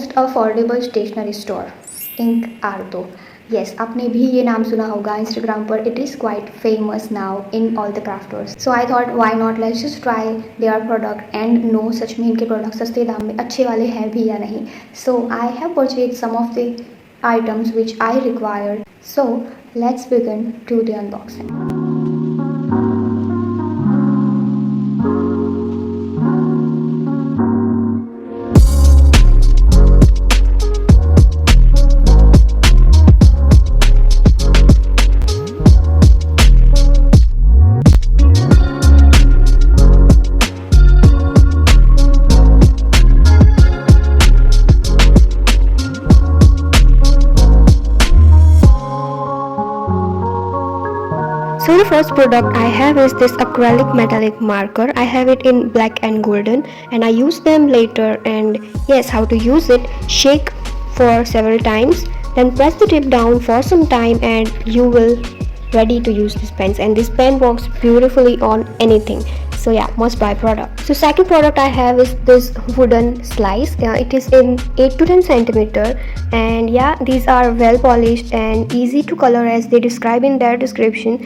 Most affordable stationery store InkArto. Yes, आपने भी ये नाम सुना होगा इंस्टाग्राम पर. It is quite famous now in all the crafters. So I thought why not let's just try their product and no सच में इनके प्रोडक्ट सस्ते दाम में अच्छे वाले हैं भी या नहीं. So I have purchase some of the items which I required. So let's begin to the unboxing. So the first product I have is this acrylic metallic marker. I have it in black and golden, and I use them later. And yes, how to use it: shake for several times, then press the tip down for some time, and you will ready to use this pens. And this pen works beautifully on anything. So yeah, must buy product. So second product I have is this wooden slice. It is in 8 to 10 centimeter, and yeah, these are well polished and easy to color as they describe in their description.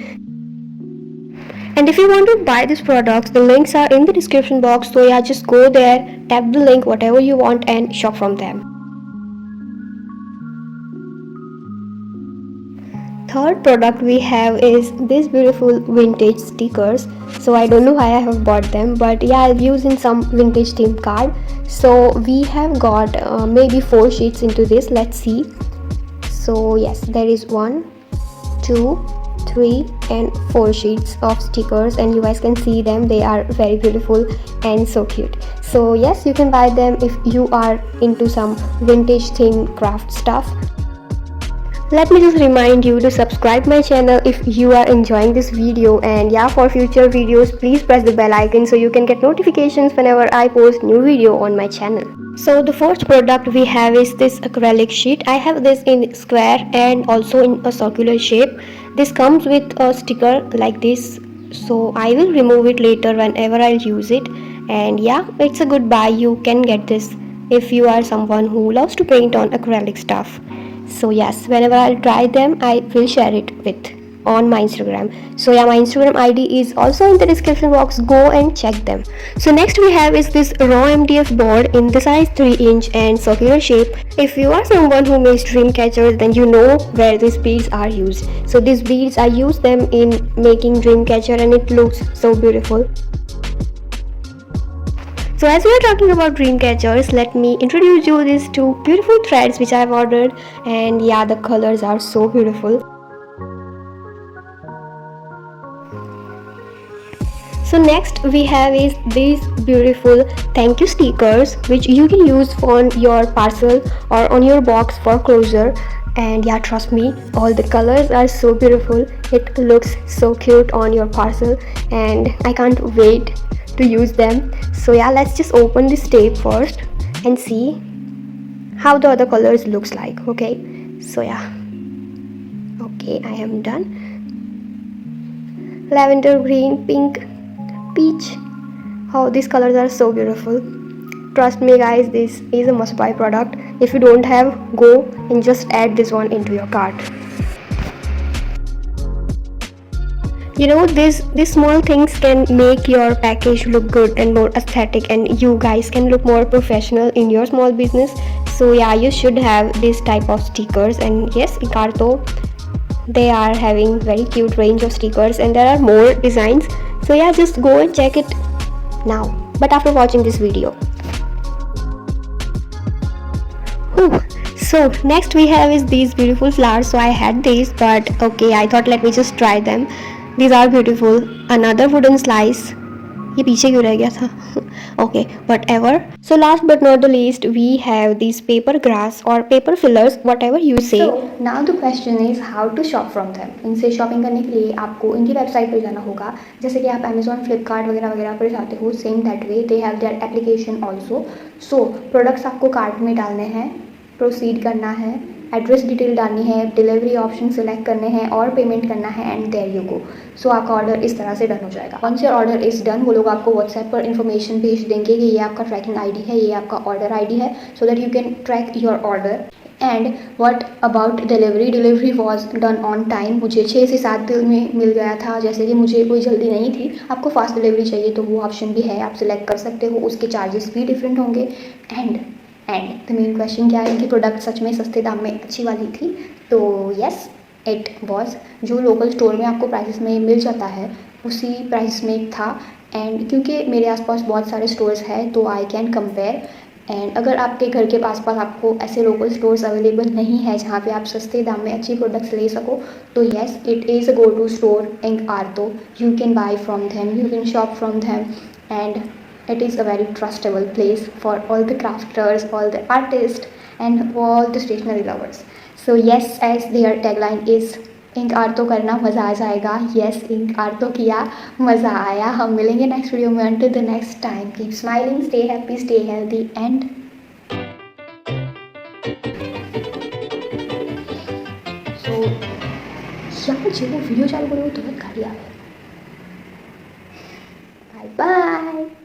And if you want to buy these products, the links are in the description box. So yeah, just go there, tap the link, whatever you want, and shop from them. Third product we have is these beautiful vintage stickers. So I don't know why I have bought them, but yeah, I've used in some vintage theme card. So we have got maybe 4 sheets into this. Let's see. So yes, there is 1, 2, 3 and 4 sheets of stickers, and you guys can see them. They are very beautiful and so cute. So yes, you can buy them if you are into some vintage theme craft stuff. Let me just remind you to subscribe my channel if you are enjoying this video, and yeah, for future videos please press the bell icon so you can get notifications whenever I post new video on my channel. So the first product we have is this acrylic sheet. I have this in square and also in a circular shape. This comes with a sticker like this, so I will remove it later whenever I'll use it. And yeah, it's a good buy. You can get this if you are someone who loves to paint on acrylic stuff. So yes, whenever I'll try them, I will share it with on my Instagram. So yeah, my Instagram ID is also in the description box. Go and check them. So next we have is this raw MDF board in the size 3-inch and circular shape. If you are someone who makes dream catchers, then you know where these beads are used. So these beads, I use them in making dream catcher, and it looks so beautiful. So as we are talking about dream catchers, let me introduce you these 2 beautiful threads which I have ordered, and yeah, the colors are so beautiful. So next we have is these beautiful thank you stickers which you can use on your parcel or on your box for closure. And yeah, trust me, all the colors are so beautiful. It looks so cute on your parcel, and I can't wait to use them. So yeah, let's just open this tape first and see how the other colors looks like. Okay, so yeah, okay, I am done. Lavender, green, pink, peach. Oh, these colors are so beautiful. Trust me guys, this is a must buy product. If you don't have, go and just add this one into your cart. You know, these small things can make your package look good and more aesthetic, and you guys can look more professional in your small business. So yeah, you should have this type of stickers. And yes, InkArto, they are having very cute range of stickers, and there are more designs. So yeah, just go and check it now, but after watching this video. Whew. So next we have is these beautiful flowers. So I had these, but okay, I thought let me just try them. These are beautiful. Another wooden slice. ये पीछे क्यों रह गया था? Okay, whatever. So last but not the least, we have these paper grass or paper fillers, whatever you say. So now the question is how to shop from them. इनसे shopping करने के लिए आपको इनकी वेबसाइट पर जाना होगा. जैसे कि आप Amazon, Flipkart वगैरह वगैरह पर जाते हो, same that way they have their application also. So products आपको कार्ट में डालने हैं, प्रोसीड करना है, एड्रेस डिटेल डालनी है, डिलीवरी ऑप्शन सेलेक्ट करने हैं और पेमेंट करना है and there you go. So आपका ऑर्डर इस तरह से डन हो जाएगा। Once your order is done, वो लोग आपको व्हाट्सएप पर इन्फॉर्मेशन भेज देंगे कि ये आपका ट्रैकिंग आईडी है, ये आपका ऑर्डर आईडी है, so that you can track your order. And what about delivery was done on time. मुझे 6 से 7 दिन में मिल गया था। जैसे कि मुझे कोई जल्दी नहीं थी, आपको फास्ट डिलीवरी चाहिए तो वो ऑप्शन भी है, आप सिलेक्ट कर सकते हो, उसके चार्जेस भी डिफरेंट होंगे। एंड द मेन क्वेश्चन क्या है कि प्रोडक्ट सच में सस्ते दाम में अच्छी वाली थी। तो येस, इट वॉज। जो लोकल स्टोर में आपको प्राइस में मिल जाता है उसी प्राइस में था। एंड क्योंकि मेरे आसपास बहुत सारे स्टोर्स हैं तो आई कैन कंपेयर। एंड अगर आपके घर के आसपास आपको ऐसे लोकल स्टोर्स अवेलेबल नहीं है जहाँ पे आप सस्ते दाम में अच्छी प्रोडक्ट्स ले सको, तो yes, it is a go to store InkArto. You can buy from them, you can shop from them, and it is a very trustable place for all the crafters, all the artists, and all the stationery lovers. So yes, as their tagline is InkArto करना मज़ा आ जाएगा। yes, InkArto किया, मज़ा आया। हम मिलेंगे next video में। until the next time, keep smiling, stay happy, stay healthy, and so यार जो वीडियो चालू करो तो गाड़ी आ गई। Bye bye.